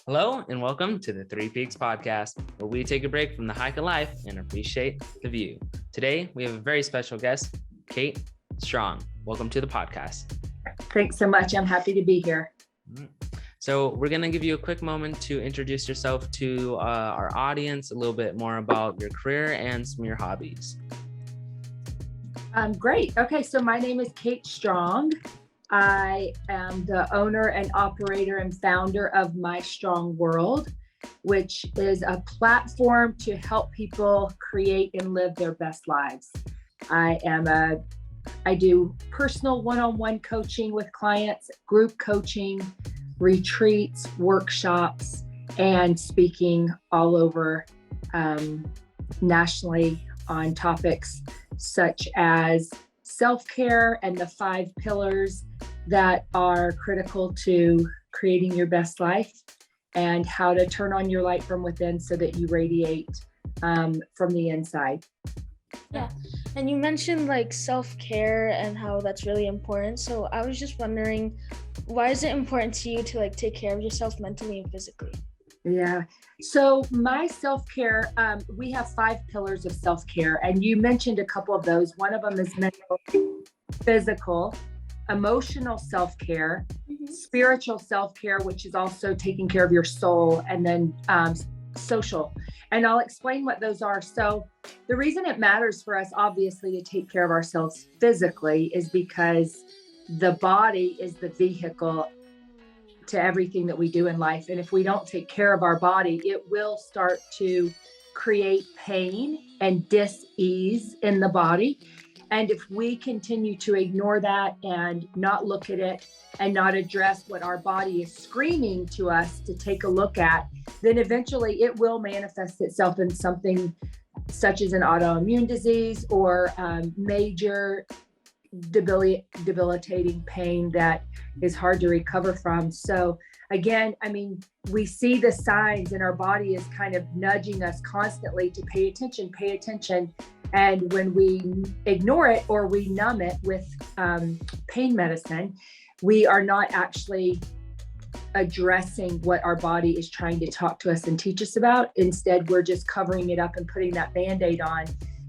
Hello and welcome to the Three Peaks Podcast, where we take a break from the hike of life and appreciate the view. Today, we have a very special guest, Kate Strong. Welcome to the podcast. Thanks so much. I'm happy to be here. So we're going to give you a quick moment to introduce yourself to our audience, a little bit more about your career and some of your hobbies. Great. Okay, so my name is Kate Strong. I am the owner and operator and founder of My Strong World, which is a platform to help people create and live their best lives. I do personal one-on-one coaching with clients, group coaching, retreats, workshops, and speaking all over nationally on topics such as self-care and the 5 pillars that are critical to creating your best life, and how to turn on your light from within so that you radiate from the inside. Yeah, and you mentioned like self-care and how that's really important. So I was just wondering, why is it important to you to like take care of yourself mentally and physically? Yeah. So my self-care, we have 5 pillars of self-care, and you mentioned a couple of those. One of them is mental, physical, emotional self-care, spiritual self-care, which is also taking care of your soul, and then social. And I'll explain what those are. So the reason it matters for us, obviously, to take care of ourselves physically is because the body is the vehicle to everything that we do in life. And if we don't take care of our body, it will start to create pain and dis-ease in the body. And if we continue to ignore that and not look at it and not address what our body is screaming to us to take a look at, then eventually it will manifest itself in something such as an autoimmune disease or major debilitating pain that is hard to recover from. So again, I mean, we see the signs and our body is kind of nudging us constantly to pay attention. And when we ignore it or we numb it with pain medicine, we are not actually addressing what our body is trying to talk to us and teach us about. Instead, we're just covering it up and putting that Band-Aid on,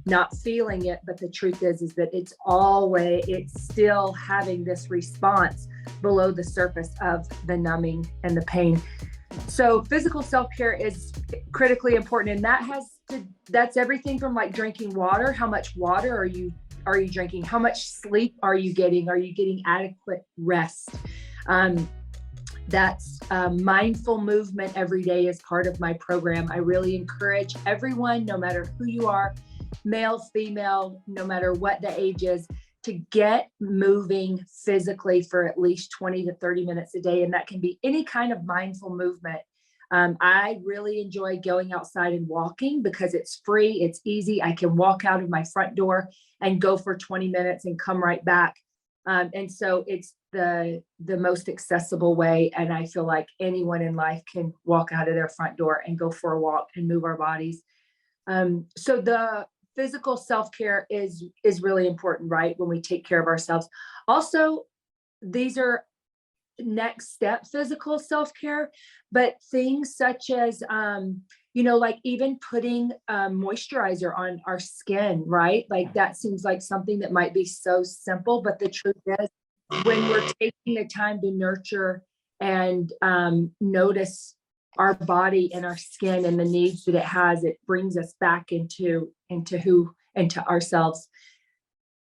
not feeling it. But the truth is that it's still having this response below the surface of the numbing and the pain. So physical self-care is critically important. And that's everything from like drinking water. How much water are you drinking? How much sleep are you getting? Are you getting adequate rest? That's mindful movement every day is part of my program. I really encourage everyone, no matter who you are, male, female, no matter what the age is, to get moving physically for at least 20 to 30 minutes a day. And that can be any kind of mindful movement. I really enjoy going outside and walking because it's free, it's easy. I can walk out of my front door and go for 20 minutes and come right back. And so it's the most accessible way. And I feel like anyone in life can walk out of their front door and go for a walk and move our bodies. So the physical self-care is really important, right? When we take care of ourselves. Also, these are next step physical self-care, but things such as, like even putting moisturizer on our skin, right? Like that seems like something that might be so simple, but the truth is when we're taking the time to nurture and notice our body and our skin and the needs that it has, it brings us back into ourselves.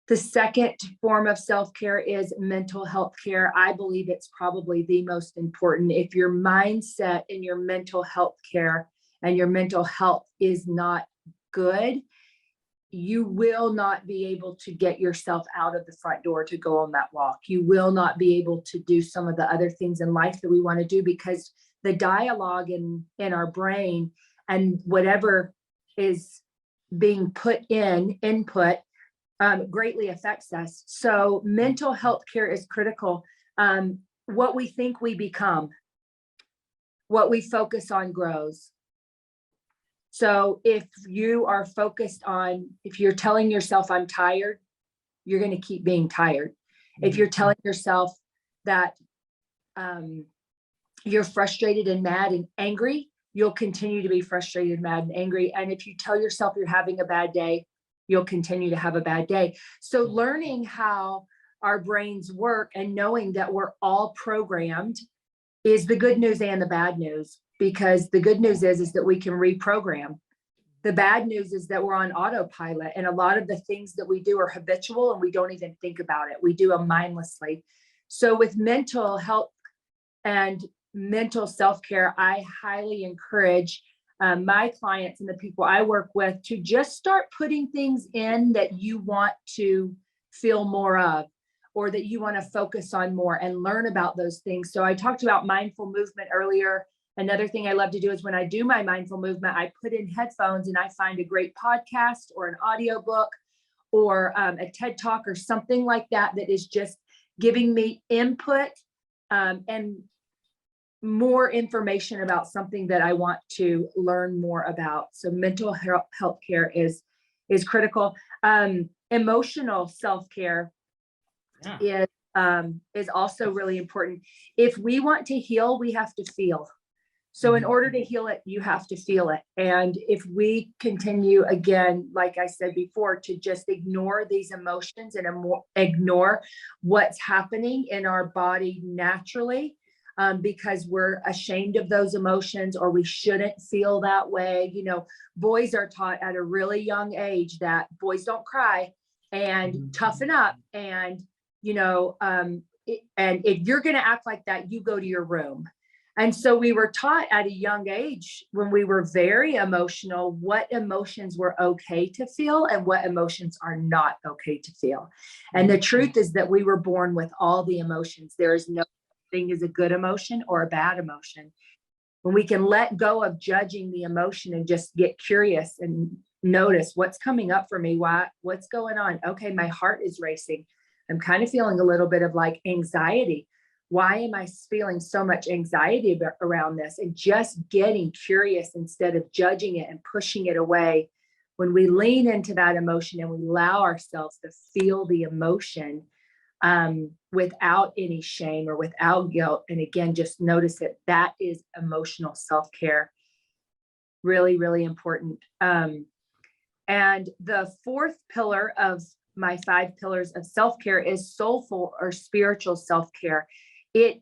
The second form of self-care is mental health care. I believe it's probably the most important. If your mindset and your mental health care and your mental health is not good, you will not be able to get yourself out of the front door to go on that walk. You will not be able to do some of the other things in life that we want to do because the dialogue in our brain and whatever is being input greatly affects us. So mental health care is critical. What we think we become, what we focus on grows. So if you are focused on, if you're telling yourself I'm tired, you're going to keep being tired. If you're telling yourself that you're frustrated and mad and angry, you'll continue to be frustrated, mad, and angry. And if you tell yourself you're having a bad day, you'll continue to have a bad day. So learning how our brains work and knowing that we're all programmed is the good news and the bad news, because the good news is that we can reprogram. The bad news is that we're on autopilot, and a lot of the things that we do are habitual and we don't even think about it. We do them mindlessly. So with mental health and mental self-care, I highly encourage my clients and the people I work with to just start putting things in that you want to feel more of, or that you want to focus on more and learn about those things. So I talked about mindful movement earlier. Another thing I love to do is when I do my mindful movement, I put in headphones and I find a great podcast or an audiobook or a TED Talk or something like that that is just giving me input and more information about something that I want to learn more about. So mental health care is critical. Emotional self-care is also really important. If we want to heal, we have to feel. So in order to heal it, you have to feel it. And if we continue, again, like I said before, to just ignore these emotions and ignore what's happening in our body naturally, because we're ashamed of those emotions, or we shouldn't feel that way. You know, boys are taught at a really young age that boys don't cry and toughen up. And, you know, and if you're going to act like that, you go to your room. And so we were taught at a young age, when we were very emotional, what emotions were okay to feel and what emotions are not okay to feel. And the truth is that we were born with all the emotions. There is no thing as a good emotion or a bad emotion. When we can let go of judging the emotion and just get curious and notice what's coming up for me, what's going on. Okay, my heart is racing. I'm kind of feeling a little bit of like anxiety. Why am I feeling so much anxiety around this? And just getting curious instead of judging it and pushing it away. When we lean into that emotion and we allow ourselves to feel the emotion without any shame or without guilt, and again, just notice it, that is emotional self-care. Really, really important. And the fourth pillar of my 5 pillars of self-care is soulful or spiritual self-care. It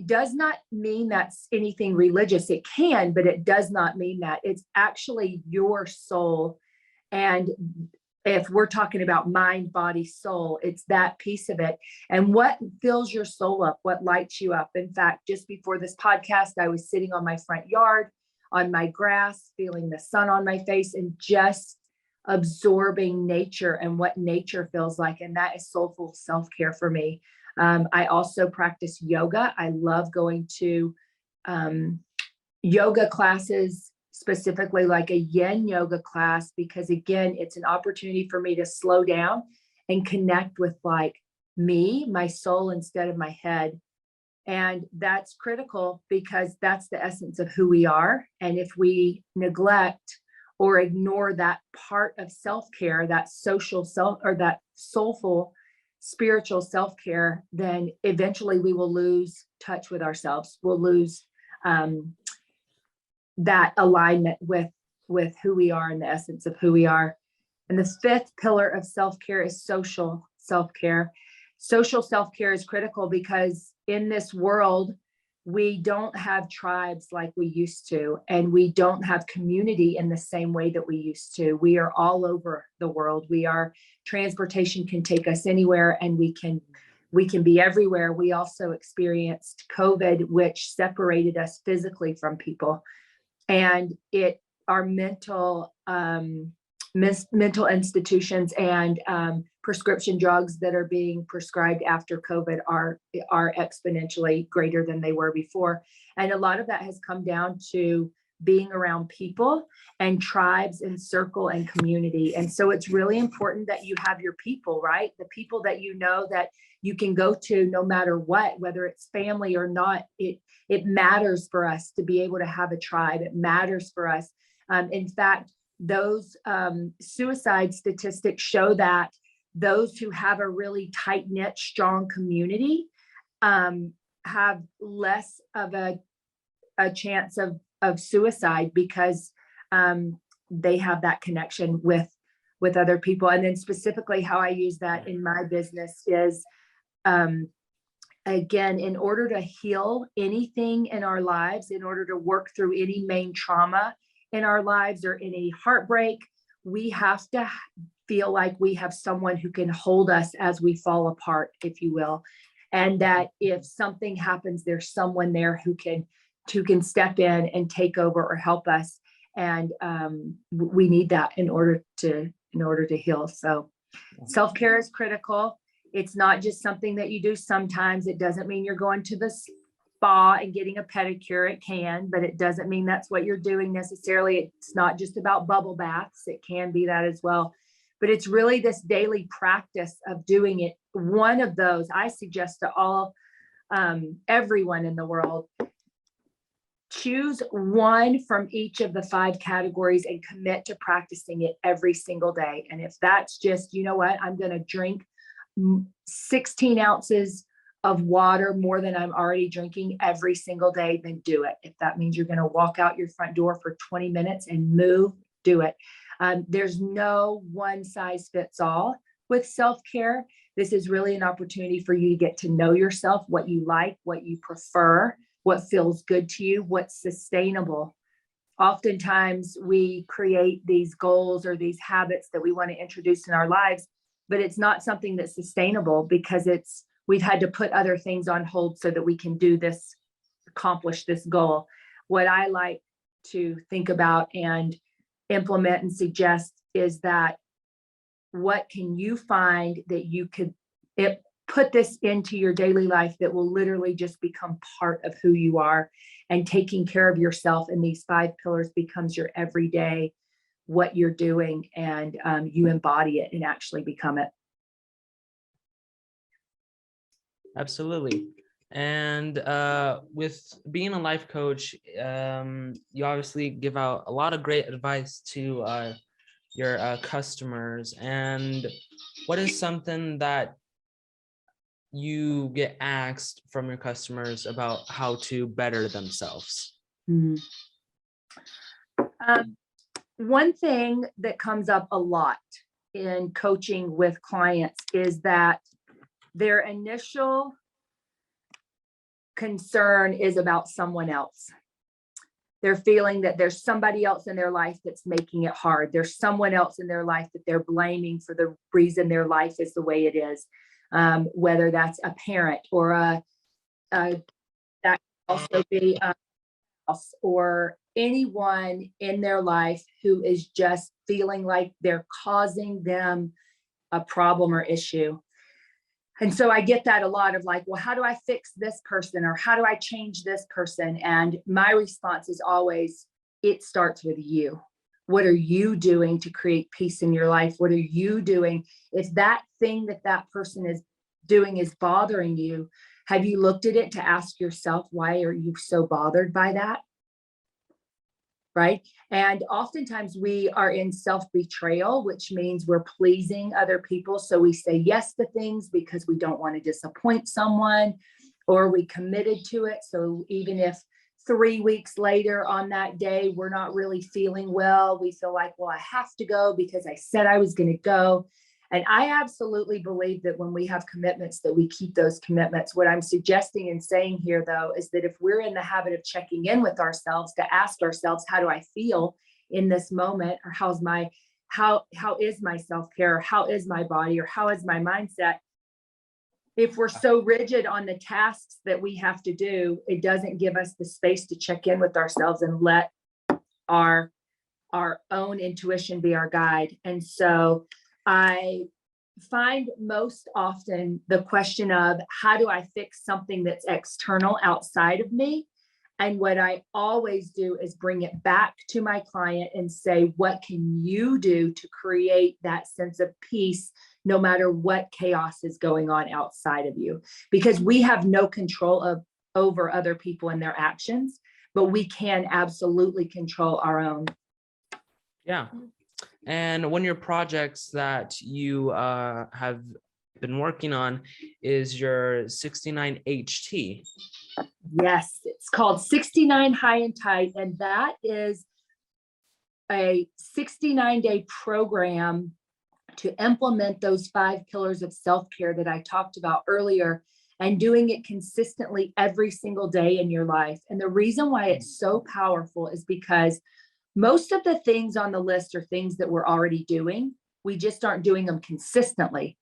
does not mean that's anything religious. It can, but it does not mean that. It's actually your soul. And if we're talking about mind, body, soul, it's that piece of it. And what fills your soul up, what lights you up. In fact, just before this podcast, I was sitting on my front yard, on my grass, feeling the sun on my face and just absorbing nature and what nature feels like. And that is soulful self-care for me. I also practice yoga. I love going to yoga classes, specifically like a yin yoga class, because again, it's an opportunity for me to slow down and connect with like me, my soul, instead of my head. And that's critical because that's the essence of who we are. And if we neglect or ignore that part of self-care, that social self, or that soulful spiritual self-care, then eventually we will lose touch with ourselves. We'll lose that alignment with who we are and the essence of who we are. And the 5th pillar of self-care is social self-care. Social self-care is critical because in this world, we don't have tribes like we used to, and we don't have community in the same way that we used to. We are all over the world. Transportation can take us anywhere, and we can be everywhere. We also experienced COVID, which separated us physically from people. And our mental institutions and prescription drugs that are being prescribed after COVID are exponentially greater than they were before. And a lot of that has come down to being around people and tribes and circle and community. And so it's really important that you have your people, right? The people that you know that you can go to no matter what, whether it's family or not. It matters for us to be able to have a tribe. It matters for us. In fact, those suicide statistics show that those who have a really tight-knit, strong community have less of a chance of suicide because they have that connection with other people. And then specifically how I use that in my business is, again, in order to heal anything in our lives, in order to work through any main trauma in our lives or any heartbreak, we have to feel like we have someone who can hold us as we fall apart, if you will. And that if something happens, there's someone there who can step in and take over or help us. And we need that in order to heal. So self-care is critical. It's not just something that you do sometimes. It doesn't mean you're going to the spa and getting a pedicure. It can, but it doesn't mean that's what you're doing necessarily. It's not just about bubble baths. It can be that as well. But it's really this daily practice of doing it. One of those I suggest to all, everyone in the world, choose one from each of the 5 categories and commit to practicing it every single day. And if that's just, you know what, I'm going to drink 16 ounces of water more than I'm already drinking every single day, then do it. If that means you're going to walk out your front door for 20 minutes and move, do it. There's no one size fits all with self-care. This is really an opportunity for you to get to know yourself, what you like, what you prefer, what feels good to you, what's sustainable. Oftentimes we create these goals or these habits that we want to introduce in our lives, but it's not something that's sustainable because we've had to put other things on hold so that we can do this, accomplish this goal. What I like to think about and implement and suggest is that what can you find that you could put this into your daily life that will literally just become part of who you are, and taking care of yourself in these 5 pillars becomes your everyday, what you're doing, and you embody it and actually become it. Absolutely. And with being a life coach, you obviously give out a lot of great advice to your customers. And what is something that you get asked from your customers about how to better themselves? Mm-hmm. One thing that comes up a lot in coaching with clients is that their initial concern is about someone else. They're feeling that there's somebody else in their life that's making it hard. There's someone else in their life that they're blaming for the reason their life is the way it is. Whether that's a parent or that can also be a spouse or anyone in their life who is just feeling like they're causing them a problem or issue. And so I get that a lot of like, well, how do I fix this person? Or how do I change this person? And my response is always, it starts with you. What are you doing to create peace in your life? What are you doing? If that thing that person is doing is bothering you, have you looked at it to ask yourself, why are you so bothered by that? Right? And oftentimes we are in self-betrayal, which means we're pleasing other people. So we say yes to things because we don't want to disappoint someone, or we committed to it. So even if 3 weeks later on that day, we're not really feeling well, we feel like, well, I have to go because I said I was going to go. And I absolutely believe that when we have commitments, that we keep those commitments. What I'm suggesting and saying here, though, is that if we're in the habit of checking in with ourselves to ask ourselves, how do I feel in this moment? Or how is my self-care? Or how is my body? Or how is my mindset? If we're so rigid on the tasks that we have to do, it doesn't give us the space to check in with ourselves and let our own intuition be our guide. And so I find most often the question of how do I fix something that's external outside of me? And what I always do is bring it back to my client and say, what can you do to create that sense of peace, no matter what chaos is going on outside of you? Because we have no control over other people and their actions, but we can absolutely control our own. Yeah. And one of your projects that you have been working on is your 69 HT. Yes, it's called 69 High and Tight, and that is a 69-day program to implement those 5 pillars of self-care that I talked about earlier, and doing it consistently every single day in your life. And the reason why it's so powerful is because most of the things on the list are things that we're already doing. We just aren't doing them consistently.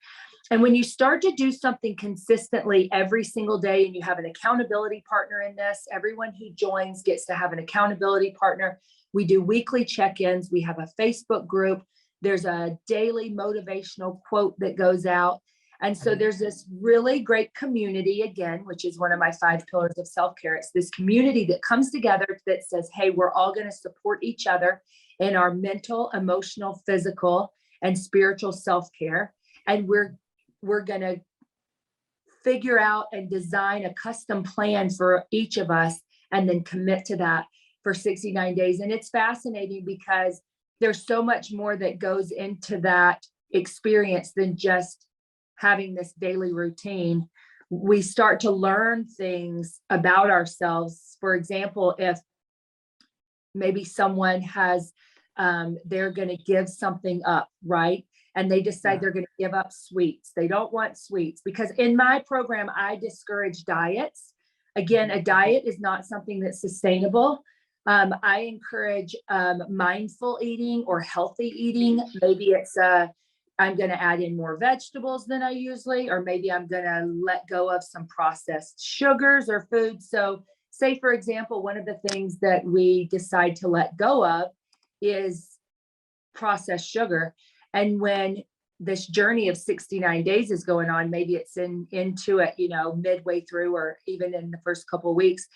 And when you start to do something consistently every single day, and you have an accountability partner in this, everyone who joins gets to have an accountability partner. We do weekly check-ins. We have a Facebook group. There's a daily motivational quote that goes out. And so there's this really great community, again, which is one of my 5 pillars of self-care. It's this community that comes together that says, hey, we're all going to support each other in our mental, emotional, physical, and spiritual self-care. And we're going to figure out and design a custom plan for each of us, and then commit to that for 69 days. And it's fascinating because there's so much more that goes into that experience than just having this daily routine. We start to learn things about ourselves. For example, if maybe someone has, they're going to give something up, right? And they decide they're going to give up sweets. They don't want sweets, because in my program, I discourage diets. Again, a diet is not something that's sustainable. I encourage mindful eating or healthy eating. Maybe it's I'm going to add in more vegetables than I usually, or maybe I'm going to let go of some processed sugars or foods. So say, for example, one of the things that we decide to let go of is processed sugar. And when this journey of 69 days is going on, maybe it's into it, midway through, or even in the first couple of weeks,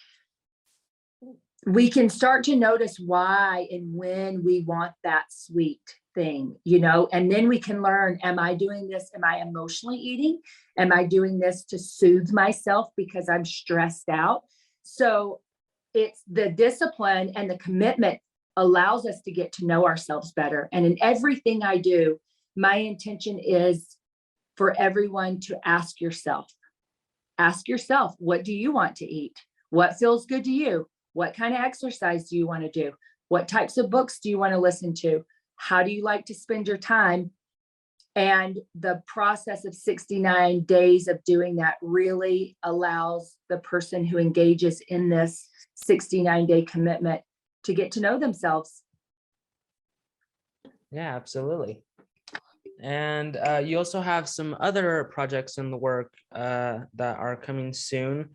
we can start to notice why and when we want that sweet thing, and then we can learn, am I doing this? Am I emotionally eating? Am I doing this to soothe myself because I'm stressed out? So it's the discipline and the commitment allows us to get to know ourselves better. And in everything I do, my intention is for everyone to ask yourself, what do you want to eat? What feels good to you? What kind of exercise do you want to do? What types of books do you want to listen to? How do you like to spend your time? And the process of 69 days of doing that really allows the person who engages in this 69-day commitment to get to know themselves. Yeah, absolutely. And you also have some other projects in the work that are coming soon.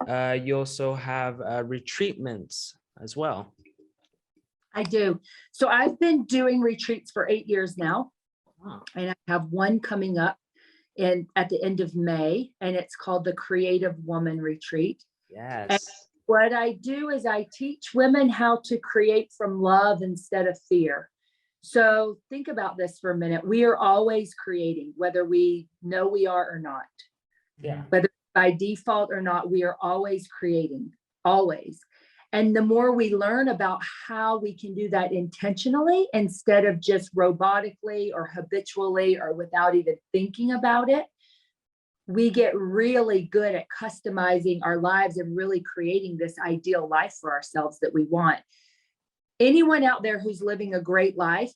You also have retreatments as well. I do. So I've been doing retreats for 8 years now. Wow. And I have one coming up at the end of May, and it's called the Creative Woman Retreat. Yes. And what I do is I teach women how to create from love instead of fear. So think about this for a minute. We are always creating, whether we know we are or not. Yeah. Whether by default or not, we are always creating, always. And the more we learn about how we can do that intentionally instead of just robotically or habitually or without even thinking about it, we get really good at customizing our lives and really creating this ideal life for ourselves that we want. Anyone out there who's living a great life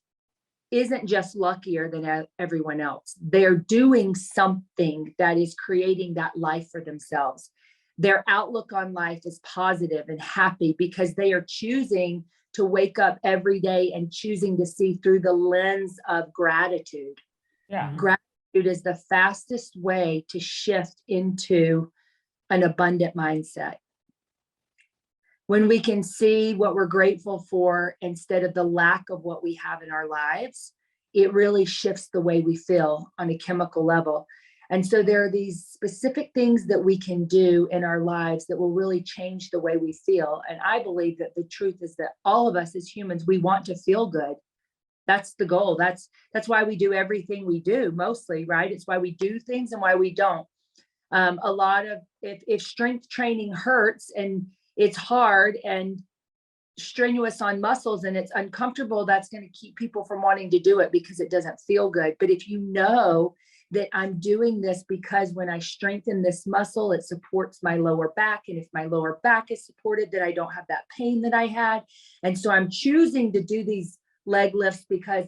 isn't just luckier than everyone else. They're doing something that is creating that life for themselves. Their outlook on life is positive and happy because they are choosing to wake up every day and choosing to see through the lens of gratitude. Yeah. Gratitude is the fastest way to shift into an abundant mindset. When we can see what we're grateful for instead of the lack of what we have in our lives, it really shifts the way we feel on a chemical level. And so there are these specific things that we can do in our lives that will really change the way we feel. And I believe that the truth is that all of us as humans, we want to feel good. That's the goal. That's why we do everything we do, mostly, right? It's why we do things and why we don't. A lot of, if strength training hurts and it's hard and strenuous on muscles and it's uncomfortable, that's going to keep people from wanting to do it because it doesn't feel good. But if you know that I'm doing this because when I strengthen this muscle, it supports my lower back. And if my lower back is supported, that I don't have that pain that I had. And so I'm choosing to do these leg lifts because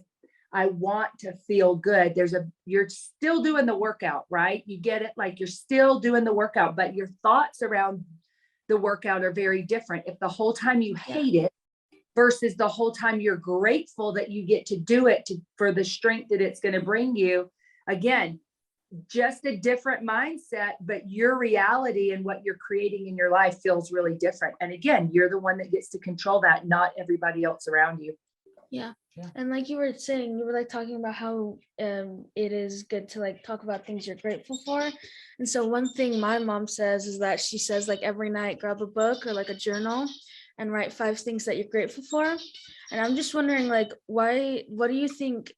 I want to feel good. You're still doing the workout, right? You get it? Like you're still doing the workout, but your thoughts around the workout are very different. If the whole time you hate it versus the whole time you're grateful that you get to do it for the strength that it's going to bring you, again, just a different mindset, but your reality and what you're creating in your life feels really different. And again, you're the one that gets to control that, not everybody else around you. Yeah. And like you were saying, you were like talking about how it is good to like talk about things you're grateful for. And so one thing my mom says is that she says like every night grab a book or like a journal and write 5 things that you're grateful for. And I'm just wondering like what do you think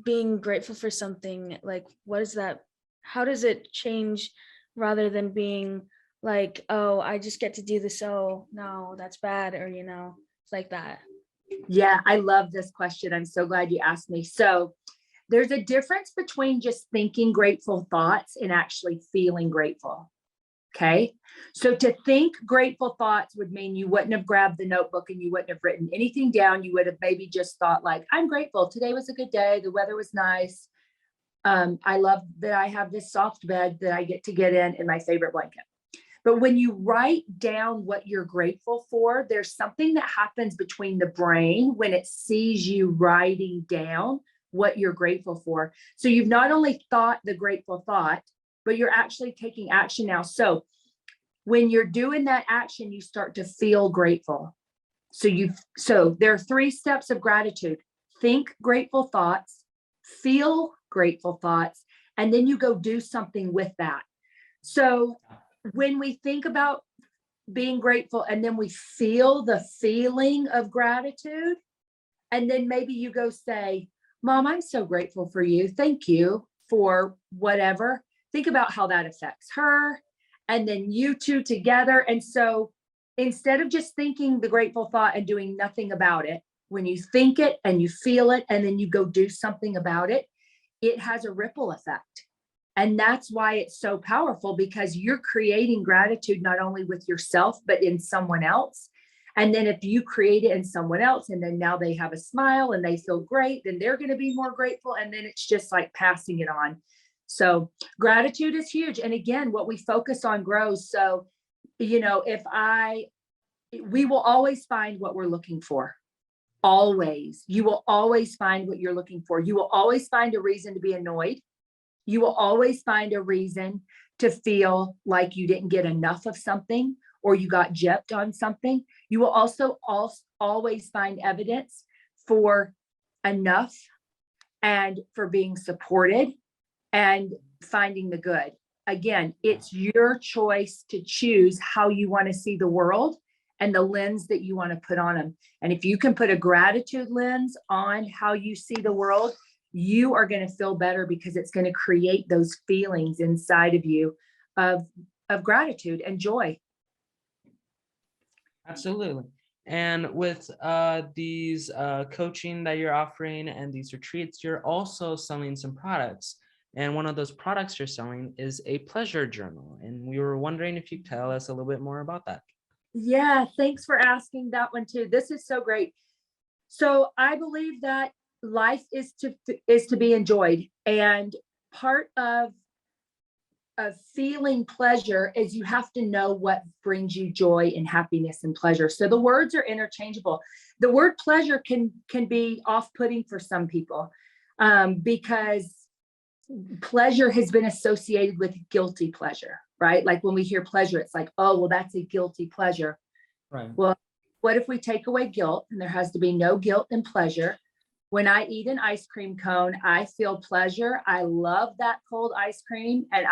being grateful for something, like what is that, how does it change rather than being like, oh, I just get to do this, oh no, that's bad, or it's like that. Yeah, I love this question. I'm so glad you asked me. So there's a difference between just thinking grateful thoughts and actually feeling grateful. Okay. So to think grateful thoughts would mean you wouldn't have grabbed the notebook and you wouldn't have written anything down. You would have maybe just thought like, I'm grateful. Today was a good day. The weather was nice. I love that I have this soft bed that I get to get in my favorite blanket. But when you write down what you're grateful for, there's something that happens between the brain when it sees you writing down what you're grateful for. So you've not only thought the grateful thought, but you're actually taking action now. So when you're doing that action, you start to feel grateful. So there are 3 steps of gratitude. Think grateful thoughts, feel grateful thoughts, and then you go do something with that. So when we think about being grateful and then we feel the feeling of gratitude, and then maybe you go say, Mom, I'm so grateful for you. Thank you for whatever. Think about how that affects her and then you two together. And so instead of just thinking the grateful thought and doing nothing about it, when you think it and you feel it and then you go do something about it, it has a ripple effect. And that's why it's so powerful, because you're creating gratitude not only with yourself, but in someone else. And then if you create it in someone else, and then now they have a smile and they feel great, then they're going to be more grateful. And then it's just like passing it on. So gratitude is huge. And again, what we focus on grows. So, we will always find what we're looking for. Always. You will always find what you're looking for. You will always find a reason to be annoyed. You will always find a reason to feel like you didn't get enough of something or you got gypped on something. You will also always find evidence for enough and for being supported and finding the good. Again, it's your choice to choose how you want to see the world and the lens that you want to put on them. And if you can put a gratitude lens on how you see the world, you are going to feel better, because it's going to create those feelings inside of you of gratitude and joy. Absolutely. And with these coaching that you're offering and these retreats, you're also selling some products. And one of those products you're selling is a pleasure journal. And we were wondering if you could tell us a little bit more about that. Yeah, thanks for asking that one too. This is so great. So I believe that life is to be enjoyed, and part of feeling pleasure is you have to know what brings you joy and happiness and pleasure. So the words are interchangeable. The word pleasure can be off-putting for some people, because pleasure has been associated with guilty pleasure, right? Like when we hear pleasure, it's like, oh, well, that's a guilty pleasure. Right. Well, what if we take away guilt, and there has to be no guilt and pleasure? When I eat an ice cream cone, I feel pleasure. I love that cold ice cream, and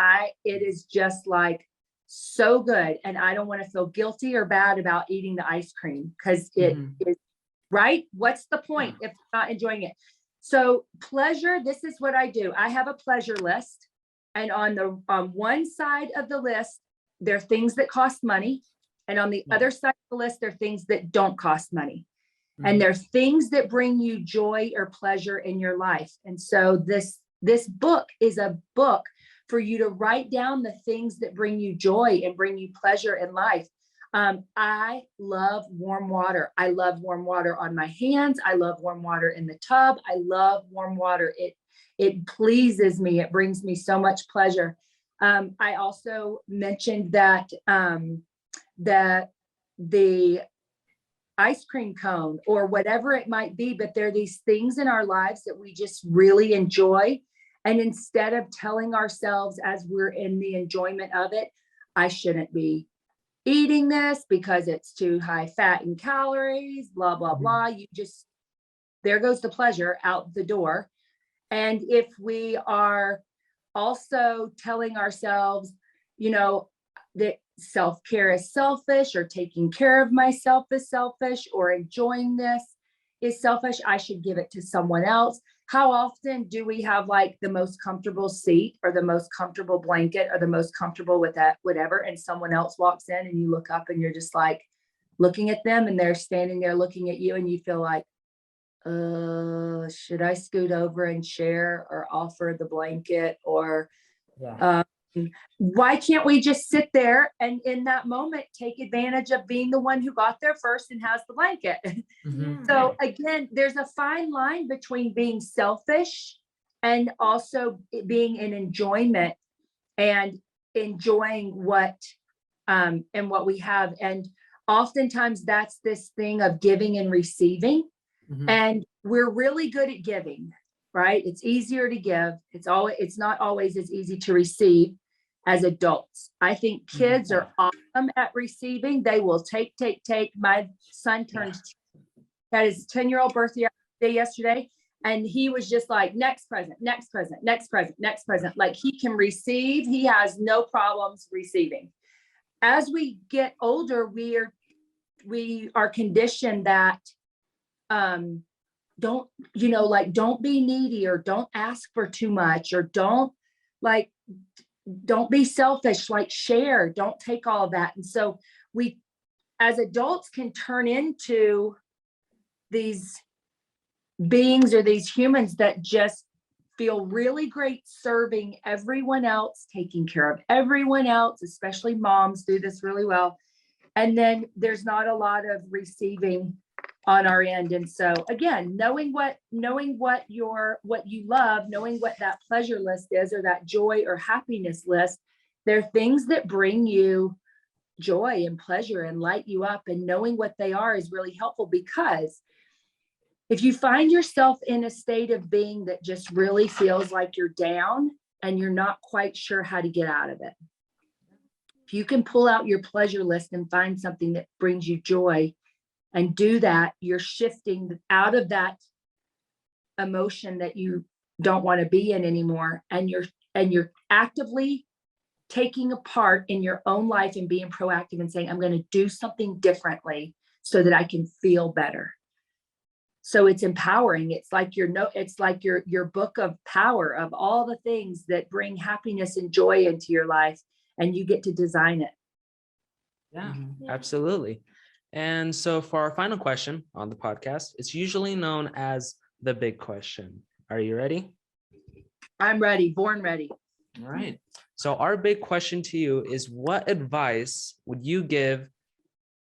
it is just like so good. And I don't want to feel guilty or bad about eating the ice cream, because it is right. What's the point if I'm not enjoying it? So pleasure, this is what I do. I have a pleasure list, and on one side of the list, there are things that cost money. And on the other side of the list, there are things that don't cost money. And there's things that bring you joy or pleasure in your life. And so this This book is a book for you to write down the things that bring you joy and bring you pleasure in life. I love warm water. I love warm water on my hands. I love warm water in the tub. I love warm water. It pleases me. It brings me so much pleasure. I also mentioned that the ice cream cone or whatever it might be, but there are these things in our lives that we just really enjoy. And instead of telling ourselves as we're in the enjoyment of it, I shouldn't be eating this because it's too high fat and calories, blah, blah, blah. There goes the pleasure out the door. And if we are also telling ourselves, that self-care is selfish, or taking care of myself is selfish, or enjoying this is selfish, I should give it to someone else. How often do we have like the most comfortable seat or the most comfortable blanket or the most comfortable with that, whatever, and someone else walks in and you look up and you're just like looking at them and they're standing there looking at you and you feel like, should I scoot over and share or offer the blanket? Or why can't we just sit there and in that moment take advantage of being the one who got there first and has the blanket? So again, there's a fine line between being selfish and also being in enjoyment and enjoying what we have. And oftentimes that's this thing of giving and receiving. And we're really good at giving, right? It's easier to give. It's not always as easy to receive as adults. I think kids are awesome at receiving. They will take. My son had his 10-year-old birthday yesterday, and he was just like, next present, next present, next present, next present. Like he can receive. He has no problems receiving. As we get older, we are conditioned that don't be needy, or don't ask for too much, or don't be selfish, like share, don't take all of that. And so we as adults can turn into these beings or these humans that just feel really great serving everyone else, taking care of everyone else, especially moms do this really well. And then there's not a lot of receiving on our end. And so again, knowing what you love, knowing what that pleasure list is, or that joy or happiness list, they're things that bring you joy and pleasure and light you up, and knowing what they are is really helpful, because if you find yourself in a state of being that just really feels like you're down and you're not quite sure how to get out of it, if you can pull out your pleasure list and find something that brings you joy and do that, you're shifting out of that emotion that you don't want to be in anymore. And you're actively taking a part in your own life and being proactive and saying, I'm going to do something differently so that I can feel better. So it's empowering. It's like your book of power of all the things that bring happiness and joy into your life, and you get to design it. Yeah, absolutely. And so for our final question on the podcast, it's usually known as the big question. Are you ready? I'm ready, born ready. All right. So our big question to you is, what advice would you give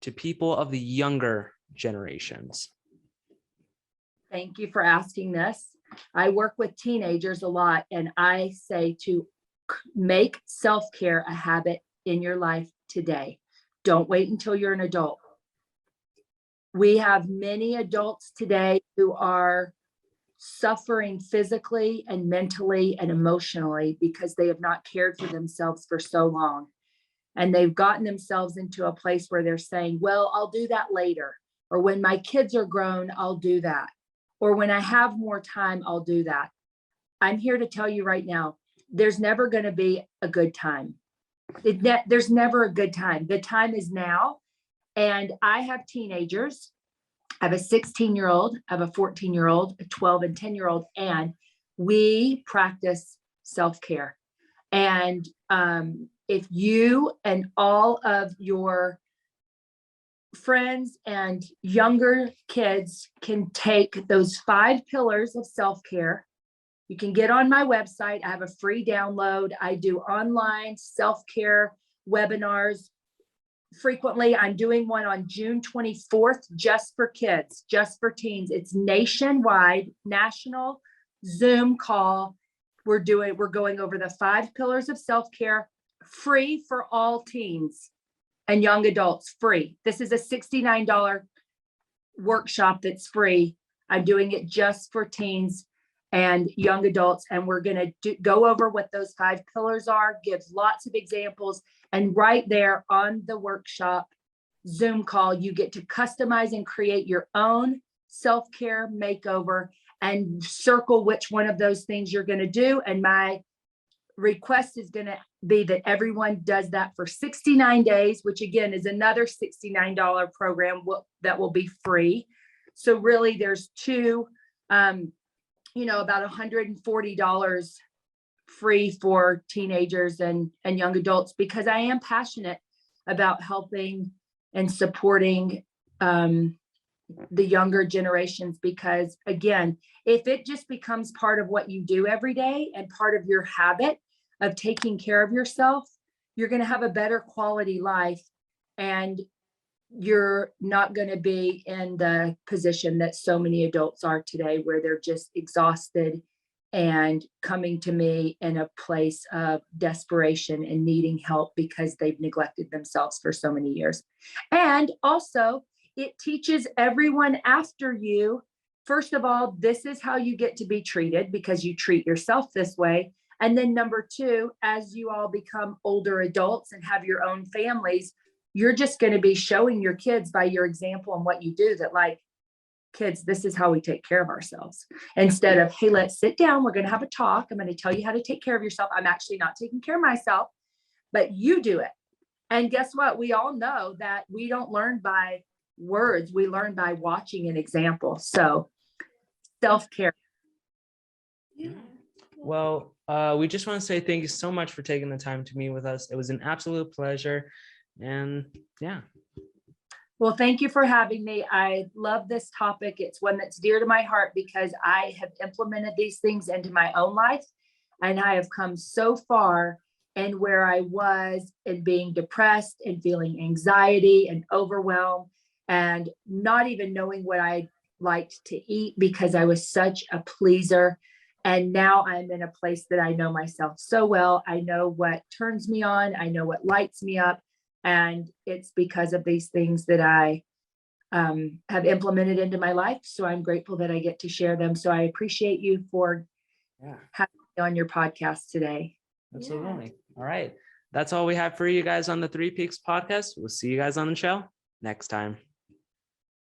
to people of the younger generations? Thank you for asking this. I work with teenagers a lot, and I say to make self-care a habit in your life today. Don't wait until you're an adult. We have many adults today who are suffering physically and mentally and emotionally because they have not cared for themselves for so long. And they've gotten themselves into a place where they're saying, well, I'll do that later. Or when my kids are grown, I'll do that. Or when I have more time, I'll do that. I'm here to tell you right now, there's never going to be a good time. There's never a good time. The time is now. And I have teenagers. I have a 16-year-old, I have a 14-year-old, a 12 and 10-year-old, and we practice self-care. And if you and all of your friends and younger kids can take those 5 pillars of self-care You can get on my website. I have a free download. I do online self-care webinars frequently. I'm doing one on June 24th, just for kids, just for teens. It's nationwide, national Zoom call. We're going over the 5 pillars of self-care, free for all teens and young adults, free. This is a $69 workshop that's free. I'm doing it just for teens and young adults. And we're going to go over what those 5 pillars are, give lots of examples. And right there on the workshop Zoom call, you get to customize and create your own self-care makeover and circle which one of those things you're going to do. And my request is going to be that everyone does that for 69 days, which again is another $69 program that will be free. So really there's two, about $140 free for teenagers and young adults, because I am passionate about helping and supporting the younger generations. Because again, if it just becomes part of what you do every day and part of your habit of taking care of yourself, you're going to have a better quality life, and you're not going to be in the position that so many adults are today, where they're just exhausted and coming to me in a place of desperation and needing help because they've neglected themselves for so many years. And also, it teaches everyone after you, first of all, this is how you get to be treated, because you treat yourself this way. And then number 2, as you all become older adults and have your own families, you're just going to be showing your kids by your example and what you do that, like, kids, this is how we take care of ourselves. Instead of, hey, let's sit down, we're going to have a talk, I'm going to tell you how to take care of yourself. I'm actually not taking care of myself, but you do it. And guess what? We all know that we don't learn by words, we learn by watching an example. So self-care. Yeah. Well, we just want to say thank you so much for taking the time to meet with us. It was an absolute pleasure. And yeah. Well, thank you for having me. I love this topic. It's one that's dear to my heart because I have implemented these things into my own life, and I have come so far. And where I was in being depressed and feeling anxiety and overwhelm and not even knowing what I liked to eat because I was such a pleaser. And now I'm in a place that I know myself so well. I know what turns me on. I know what lights me up. And it's because of these things that I have implemented into my life. So I'm grateful that I get to share them. So I appreciate you for having me on your podcast today. Absolutely. Yeah. All right. That's all we have for you guys on the 3 Peaks podcast. We'll see you guys on the show next time.